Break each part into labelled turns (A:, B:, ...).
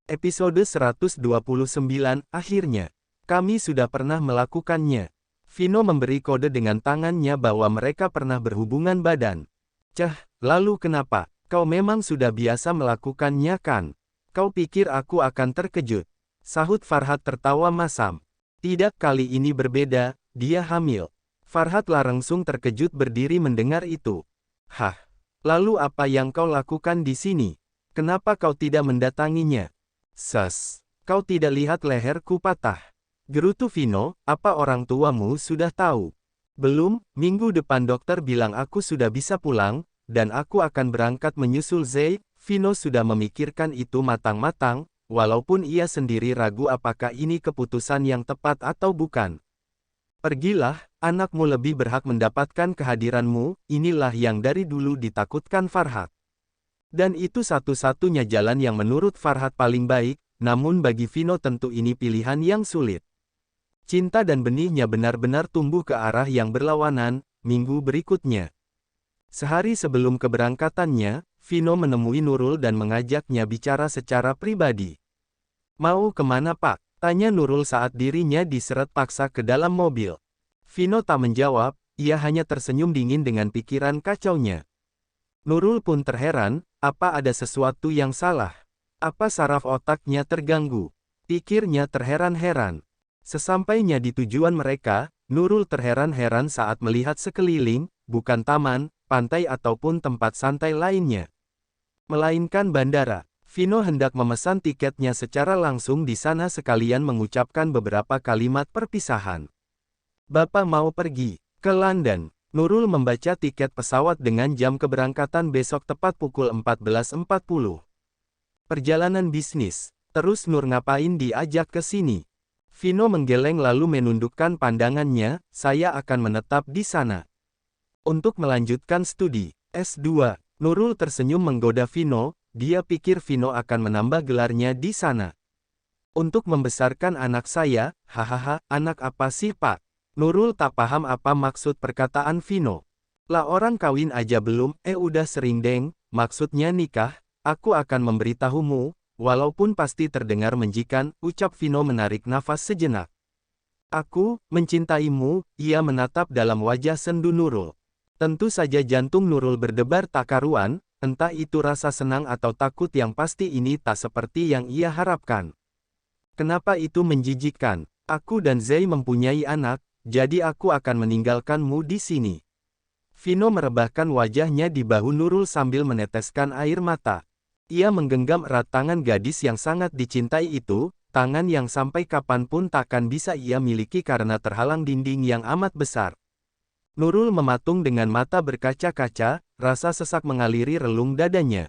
A: Episode 129, akhirnya. Kami sudah pernah melakukannya. Vino memberi kode dengan tangannya bahwa mereka pernah berhubungan badan. Cah, lalu kenapa? Kau memang sudah biasa melakukannya kan? Kau pikir aku akan terkejut? Sahut Farhat tertawa masam. Tidak, kali ini berbeda, dia hamil. Farhat langsung terkejut berdiri mendengar itu. Hah? Lalu apa yang kau lakukan di sini? Kenapa kau tidak mendatanginya? Kau tidak lihat leherku patah? Gerutu Vino, apa orang tuamu sudah tahu? Belum, minggu depan dokter bilang aku sudah bisa pulang, dan aku akan berangkat menyusul Zai. Vino sudah memikirkan itu matang-matang, walaupun ia sendiri ragu apakah ini keputusan yang tepat atau bukan. Pergilah, anakmu lebih berhak mendapatkan kehadiranmu, inilah yang dari dulu ditakutkan Farhat. Dan itu satu-satunya jalan yang menurut Farhat paling baik, namun bagi Vino tentu ini pilihan yang sulit. Cinta dan benihnya benar-benar tumbuh ke arah yang berlawanan, minggu berikutnya. Sehari sebelum keberangkatannya, Vino menemui Nurul dan mengajaknya bicara secara pribadi. Mau kemana Pak? Tanya Nurul saat dirinya diseret paksa ke dalam mobil. Vino tak menjawab, ia hanya tersenyum dingin dengan pikiran kacaunya. Nurul pun terheran, apa ada sesuatu yang salah? Apa saraf otaknya terganggu? Pikirnya terheran-heran. Sesampainya di tujuan mereka, Nurul terheran-heran saat melihat sekeliling, bukan taman, pantai ataupun tempat santai lainnya. Melainkan bandara. Vino hendak memesan tiketnya secara langsung di sana sekalian mengucapkan beberapa kalimat perpisahan. Bapak mau pergi ke London. Nurul membaca tiket pesawat dengan jam keberangkatan besok tepat pukul 14.40. Perjalanan bisnis. Terus Nur ngapain diajak ke sini? Vino menggeleng lalu menundukkan pandangannya, saya akan menetap di sana. Untuk melanjutkan studi S2, Nurul tersenyum menggoda Vino, dia pikir Vino akan menambah gelarnya di sana. Untuk membesarkan anak saya, hahaha, anak apa sih Pak? Nurul tak paham apa maksud perkataan Vino. Lah orang kawin aja belum, udah sering deng, maksudnya nikah, aku akan memberitahumu, walaupun pasti terdengar menjikan, ucap Vino menarik nafas sejenak. Aku, mencintaimu, ia menatap dalam wajah sendu Nurul. Tentu saja jantung Nurul berdebar tak karuan, entah itu rasa senang atau takut yang pasti ini tak seperti yang ia harapkan. Kenapa itu menjijikkan? Aku dan Zai mempunyai anak, jadi aku akan meninggalkanmu di sini. Vino merebahkan wajahnya di bahu Nurul sambil meneteskan air mata. Ia menggenggam erat tangan gadis yang sangat dicintai itu, tangan yang sampai kapanpun takkan bisa ia miliki karena terhalang dinding yang amat besar. Nurul mematung dengan mata berkaca-kaca, rasa sesak mengaliri relung dadanya.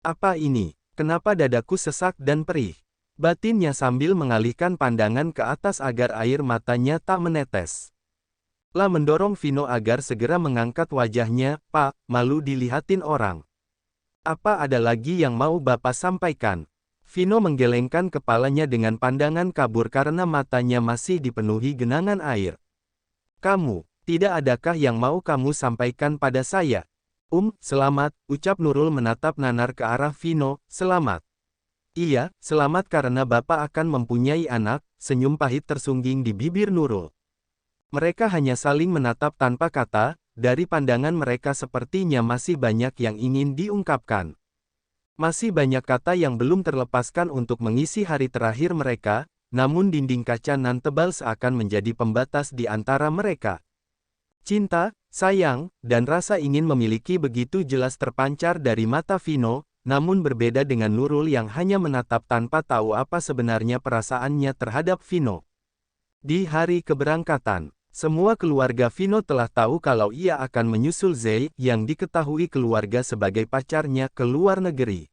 A: Apa ini? Kenapa dadaku sesak dan perih? Batinnya sambil mengalihkan pandangan ke atas agar air matanya tak menetes. Lah mendorong Vino agar segera mengangkat wajahnya, Pak, malu dilihatin orang. Apa ada lagi yang mau Bapak sampaikan? Vino menggelengkan kepalanya dengan pandangan kabur karena matanya masih dipenuhi genangan air. Kamu, tidak adakah yang mau kamu sampaikan pada saya? Selamat, ucap Nurul menatap nanar ke arah Vino, selamat. Iya, selamat karena Bapak akan mempunyai anak, senyum pahit tersungging di bibir Nurul. Mereka hanya saling menatap tanpa kata, dari pandangan mereka sepertinya masih banyak yang ingin diungkapkan. Masih banyak kata yang belum terlepaskan untuk mengisi hari terakhir mereka, namun dinding kaca nan tebal seakan menjadi pembatas di antara mereka. Cinta, sayang, dan rasa ingin memiliki begitu jelas terpancar dari mata Vino, namun berbeda dengan Nurul yang hanya menatap tanpa tahu apa sebenarnya perasaannya terhadap Vino. Di hari keberangkatan, semua keluarga Vino telah tahu kalau ia akan menyusul Zai yang diketahui keluarga sebagai pacarnya ke luar negeri.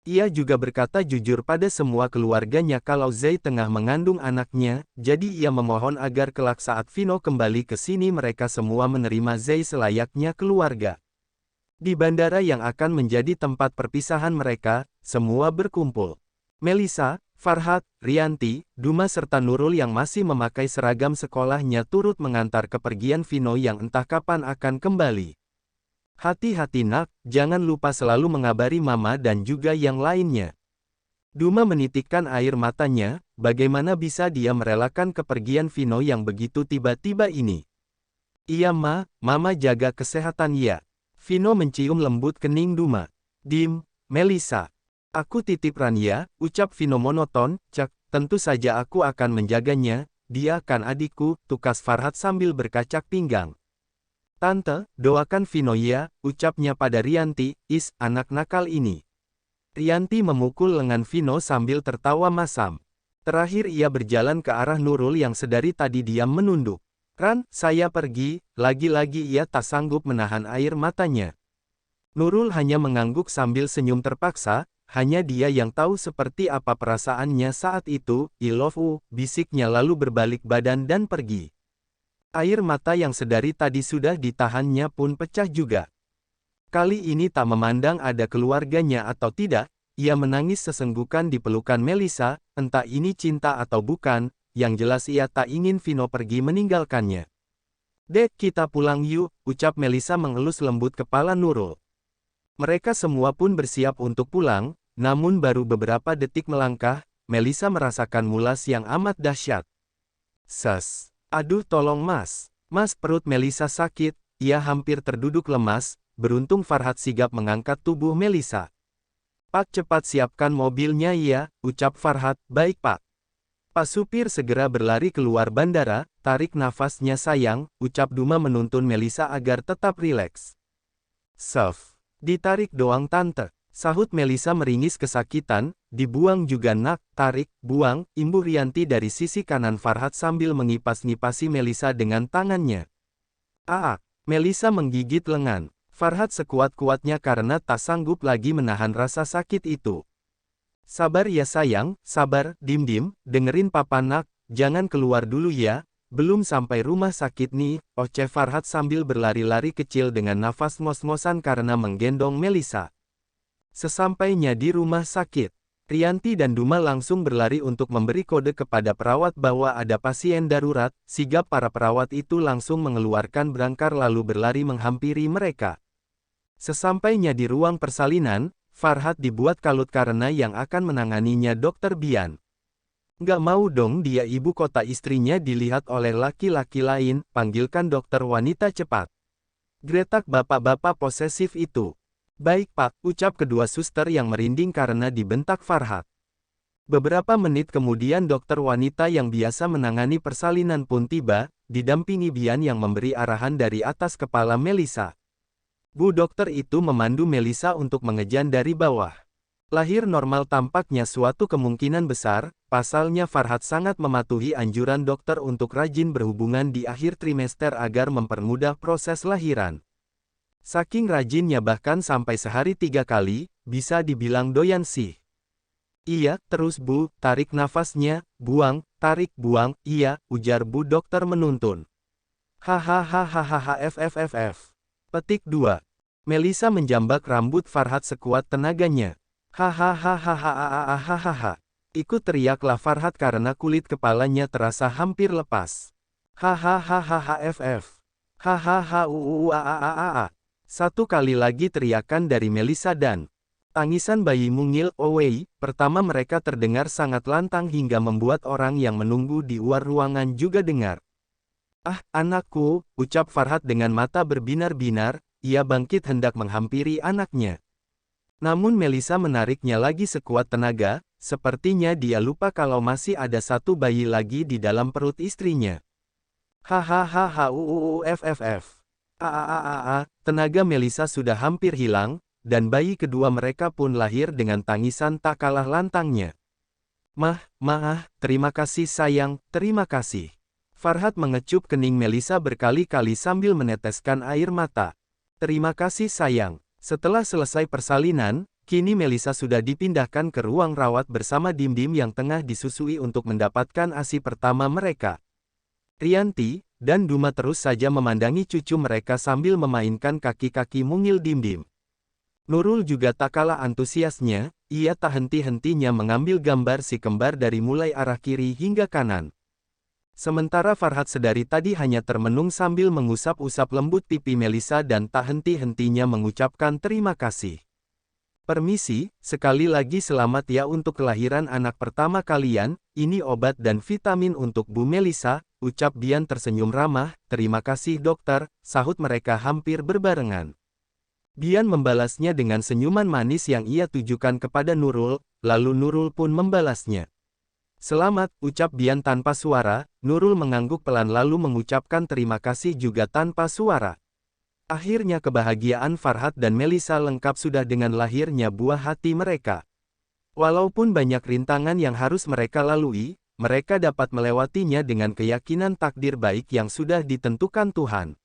A: Ia juga berkata jujur pada semua keluarganya kalau Zai tengah mengandung anaknya, jadi ia memohon agar kelak saat Vino kembali ke sini mereka semua menerima Zai selayaknya keluarga. Di bandara yang akan menjadi tempat perpisahan mereka, semua berkumpul. Melisa, Farhat, Rianti, Duma serta Nurul yang masih memakai seragam sekolahnya turut mengantar kepergian Vino yang entah kapan akan kembali. Hati-hati nak, jangan lupa selalu mengabari mama dan juga yang lainnya. Duma menitikkan air matanya, bagaimana bisa dia merelakan kepergian Vino yang begitu tiba-tiba ini? Iya Mama jaga kesehatan ya. Vino mencium lembut kening Duma. Dim, Melissa. Aku titip Rania, ucap Vino monoton, cek, tentu saja aku akan menjaganya, dia kan adikku, tukas Farhat sambil berkacak pinggang. Tante, doakan Vino ya, ucapnya pada Rianti, anak nakal ini. Rianti memukul lengan Vino sambil tertawa masam. Terakhir ia berjalan ke arah Nurul yang sedari tadi diam menunduk. Ran, saya pergi, lagi-lagi ia tak sanggup menahan air matanya. Nurul hanya mengangguk sambil senyum terpaksa, hanya dia yang tahu seperti apa perasaannya saat itu, I love you, bisiknya lalu berbalik badan dan pergi. Air mata yang sedari tadi sudah ditahannya pun pecah juga. Kali ini tak memandang ada keluarganya atau tidak, ia menangis sesenggukan di pelukan Melissa, entah ini cinta atau bukan, yang jelas ia tak ingin Vino pergi meninggalkannya. Dek, kita pulang yuk, ucap Melissa mengelus lembut kepala Nurul. Mereka semua pun bersiap untuk pulang, namun baru beberapa detik melangkah, Melissa merasakan mulas yang amat dahsyat. Ses, aduh tolong mas, perut Melissa sakit, ia hampir terduduk lemas. Beruntung Farhat sigap mengangkat tubuh Melissa. Pak cepat siapkan mobilnya ya, ucap Farhat, baik pak. Pak supir segera berlari keluar bandara, tarik nafasnya sayang, ucap Duma menuntun Melissa agar tetap rileks. Saf, ditarik doang tante, sahut Melissa meringis kesakitan, dibuang juga nak, tarik, buang, imbuh Rianti dari sisi kanan Farhat sambil mengipas-ngipasi Melissa dengan tangannya. Melissa menggigit lengan. Farhat sekuat-kuatnya karena tak sanggup lagi menahan rasa sakit itu. Sabar ya sayang, sabar, dim-dim, dengerin papa nak, jangan keluar dulu ya, belum sampai rumah sakit nih, oceh Farhat sambil berlari-lari kecil dengan nafas ngos-ngosan karena menggendong Melissa. Sesampainya di rumah sakit, Rianti dan Duma langsung berlari untuk memberi kode kepada perawat bahwa ada pasien darurat, sigap para perawat itu langsung mengeluarkan berangkar lalu berlari menghampiri mereka. Sesampainya di ruang persalinan, Farhat dibuat kalut karena yang akan menanganinya Dr. Bian. Nggak mau dong dia ibu kota istrinya dilihat oleh laki-laki lain, panggilkan dokter wanita cepat. Gretak bapak-bapak posesif itu. Baik pak, ucap kedua suster yang merinding karena dibentak Farhat. Beberapa menit kemudian dokter wanita yang biasa menangani persalinan pun tiba, didampingi Bian yang memberi arahan dari atas kepala Melissa. Bu dokter itu memandu Melissa untuk mengejan dari bawah. Lahir normal tampaknya suatu kemungkinan besar, pasalnya Farhat sangat mematuhi anjuran dokter untuk rajin berhubungan di akhir trimester agar mempermudah proses lahiran. Saking rajinnya bahkan sampai sehari 3 kali, bisa dibilang doyan sih. Iya, terus bu, tarik nafasnya, buang, tarik, buang, iya, ujar bu dokter menuntun. Hahaha. Petik 2. Melissa menjambak rambut Farhat sekuat tenaganya. Hahaha. Ikut teriaklah Farhat karena kulit kepalanya terasa hampir lepas. Hahaha. Satu kali lagi teriakan dari Melissa dan tangisan bayi mungil Owei, pertama mereka terdengar sangat lantang hingga membuat orang yang menunggu di luar ruangan juga dengar. Ah, anakku, ucap Farhat dengan mata berbinar-binar, ia bangkit hendak menghampiri anaknya. Namun Melissa menariknya lagi sekuat tenaga, sepertinya dia lupa kalau masih ada satu bayi lagi di dalam perut istrinya. Tenaga Melissa sudah hampir hilang, dan bayi kedua mereka pun lahir dengan tangisan tak kalah lantangnya. Terima kasih sayang, terima kasih. Farhat mengecup kening Melissa berkali-kali sambil meneteskan air mata. Terima kasih sayang. Setelah selesai persalinan, kini Melissa sudah dipindahkan ke ruang rawat bersama Dim-Dim yang tengah disusui untuk mendapatkan ASI pertama mereka. Rianti dan Duma terus saja memandangi cucu mereka sambil memainkan kaki-kaki mungil Dim-Dim. Nurul juga tak kalah antusiasnya, ia tak henti-hentinya mengambil gambar si kembar dari mulai arah kiri hingga kanan. Sementara Farhat sedari tadi hanya termenung sambil mengusap-usap lembut pipi Melissa dan tak henti-hentinya mengucapkan terima kasih. Permisi, sekali lagi selamat ya untuk kelahiran anak pertama kalian, ini obat dan vitamin untuk Bu Melissa, ucap Bian tersenyum ramah, terima kasih dokter, sahut mereka hampir berbarengan. Bian membalasnya dengan senyuman manis yang ia tujukan kepada Nurul, lalu Nurul pun membalasnya. Selamat, ucap Bian tanpa suara, Nurul mengangguk pelan lalu mengucapkan terima kasih juga tanpa suara. Akhirnya kebahagiaan Farhat dan Melissa lengkap sudah dengan lahirnya buah hati mereka. Walaupun banyak rintangan yang harus mereka lalui, mereka dapat melewatinya dengan keyakinan takdir baik yang sudah ditentukan Tuhan.